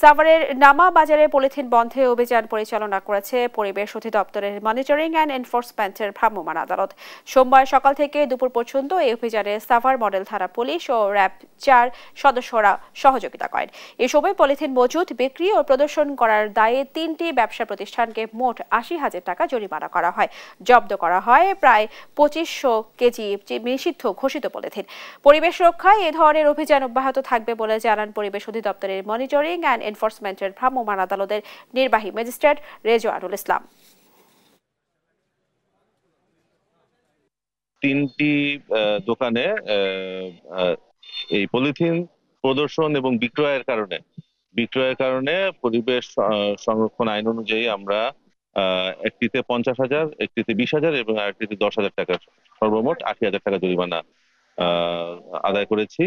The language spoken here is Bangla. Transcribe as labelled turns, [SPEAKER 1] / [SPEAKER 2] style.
[SPEAKER 1] সাভারের নামা বাজারে পলিথিন বন্ধে অভিযান পরিচালনা করেছে পরিবেশ অধিদপ্তরের মনিটরিং অ্যান্ড এনফোর্সমেন্টের ভ্রাম্যমাণ আদালত। সোমবার সকাল থেকে দুপুর পর্যন্ত এই অভিযানে সাভার মডেল থানা পুলিশ ও র্যাব-4 সদস্যরা সহযোগিতা করেন। এ সময় পলিথিন মজুত, বিক্রি ও প্রদর্শন করার দায়ে 3টি ব্যবসা প্রতিষ্ঠানকে মোট 80,000 টাকা জরিমানা করা হয়। জব্দ করা হয় প্রায় 2500 কেজি নিষিদ্ধ ঘোষিত পলিথিন। পরিবেশ রক্ষায় এ ধরনের অভিযান অব্যাহত থাকবে বলে জানান পরিবেশ অধিদপ্তরের মনিটরিং অ্যান্ড এনফোর্সমেন্টের ভ্রাম্যমাণ আদালতের নির্বাহী ম্যাজিস্ট্রেট রেজওয়ানুল ইসলাম।
[SPEAKER 2] 3টি দোকানে এই পলিথিন প্রদর্শন এবং বিক্রয়ের কারণে পরিবেশ সংরক্ষণ আইন অনুযায়ী আমরা একটিতে 50,000, একটিতে 20,000 এবং আরেকটিতে 10,000 টাকা, সর্বমোট 80,000 টাকা জরিমানা আদায় করেছি।